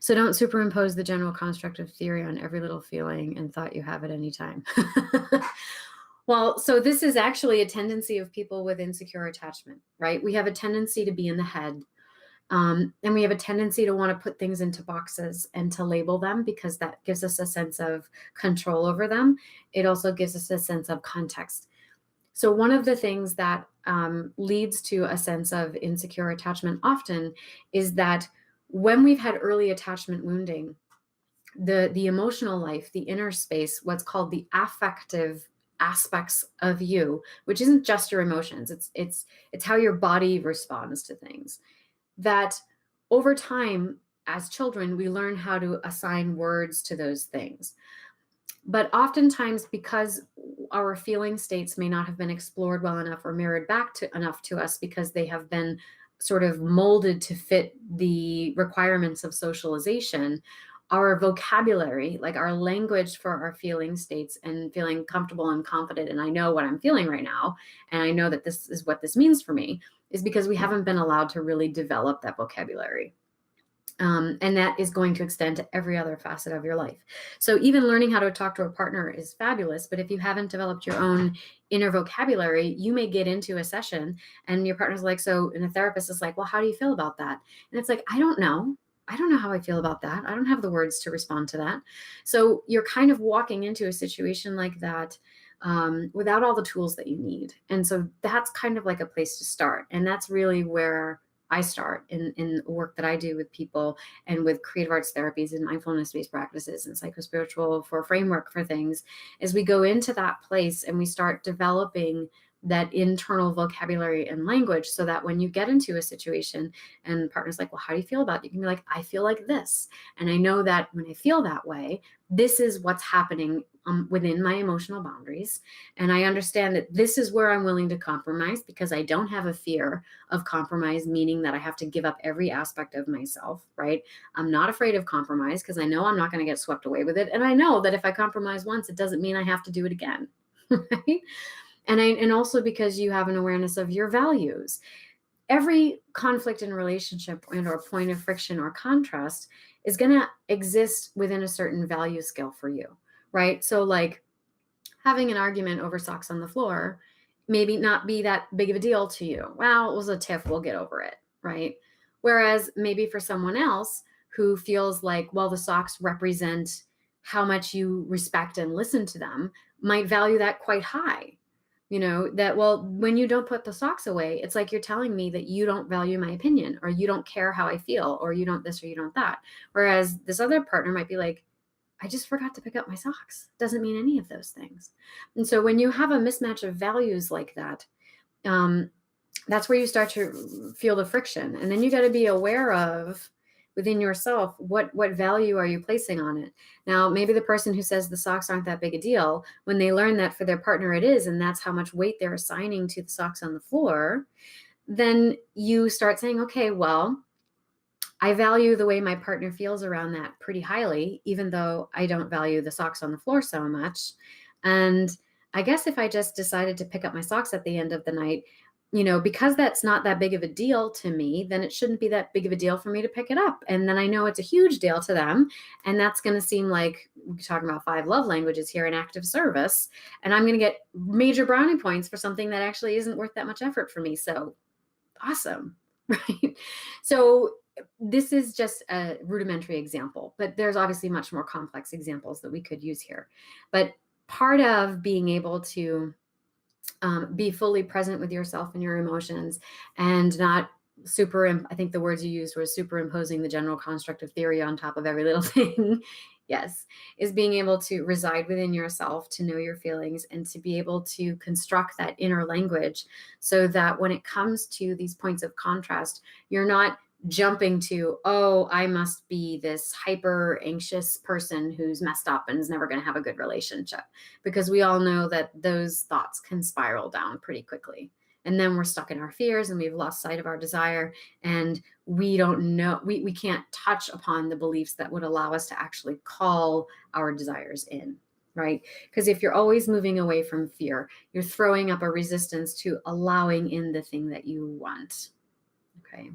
So don't superimpose the general construct of theory on every little feeling and thought you have at any time. Well, so this is actually a tendency of people with insecure attachment, right? We have a tendency to be in the head. And we have a tendency to want to put things into boxes and to label them because that gives us a sense of control over them. It also gives us a sense of context. So, one of the things that leads to a sense of insecure attachment often is that when we've had early attachment wounding, the emotional life, the inner space, what's called the affective aspects of you, which isn't just your emotions, it's how your body responds to things, that over time as children we learn how to assign words to those things. But oftentimes, because our feeling states may not have been explored well enough or mirrored back to enough to us because they have been sort of molded to fit the requirements of socialization, our vocabulary, like our language for our feeling states and feeling comfortable and confident, and I know what I'm feeling right now, and I know that this is what this means for me, is because we haven't been allowed to really develop that vocabulary. And that is going to extend to every other facet of your life. So even learning how to talk to a partner is fabulous, but if you haven't developed your own inner vocabulary, you may get into a session and your partner's like, so, and the therapist is like, well, how do you feel about that? And it's like, I don't know. I don't know how I feel about that. I don't have the words to respond to that. So you're kind of walking into a situation like that without all the tools that you need. And so that's kind of like a place to start. And that's really where I start in work that I do with people and with creative arts therapies and mindfulness-based practices and psychospiritual for framework for things, is we go into that place and we start developing that internal vocabulary and language so that when you get into a situation and partner's like, well, how do you feel about it? You can be like, I feel like this. And I know that when I feel that way, this is what's happening within my emotional boundaries. And I understand that this is where I'm willing to compromise because I don't have a fear of compromise, meaning that I have to give up every aspect of myself, right? I'm not afraid of compromise because I know I'm not going to get swept away with it. And I know that if I compromise once, it doesn't mean I have to do it again, right? And also because you have an awareness of your values. Every conflict in relationship and or point of friction or contrast is going to exist within a certain value scale for you, right? So like having an argument over socks on the floor maybe not be that big of a deal to you. Well, it was a tiff, we'll get over it, right? Whereas maybe for someone else who feels like, well, the socks represent how much you respect and listen to them, might value that quite high. That, well, when you don't put the socks away, it's like you're telling me that you don't value my opinion, or you don't care how I feel, or you don't this or you don't that. Whereas this other partner might be like, I just forgot to pick up my socks. Doesn't mean any of those things. And so when you have a mismatch of values like that, that's where you start to feel the friction. And then you got to be aware of within yourself, what value are you placing on it? Now, maybe the person who says the socks aren't that big a deal, when they learn that for their partner it is, and that's how much weight they're assigning to the socks on the floor, then you start saying, okay, well, I value the way my partner feels around that pretty highly, even though I don't value the socks on the floor so much. And I guess if I just decided to pick up my socks at the end of the night, because that's not that big of a deal to me, then it shouldn't be that big of a deal for me to pick it up. And then I know it's a huge deal to them. And that's going to seem like we're talking about 5 love languages here in active service. And I'm going to get major brownie points for something that actually isn't worth that much effort for me. So awesome, right? So this is just a rudimentary example, but there's obviously much more complex examples that we could use here. But part of being able to be fully present with yourself and your emotions and not I think the words you used were superimposing the general construct of theory on top of every little thing. Yes, is being able to reside within yourself, to know your feelings, and to be able to construct that inner language so that when it comes to these points of contrast, you're not jumping to, oh, I must be this hyper anxious person who's messed up and is never going to have a good relationship. Because we all know that those thoughts can spiral down pretty quickly. And then we're stuck in our fears and we've lost sight of our desire. And we don't know, we can't touch upon the beliefs that would allow us to actually call our desires in, right? Because if you're always moving away from fear, you're throwing up a resistance to allowing in the thing that you want. Okay.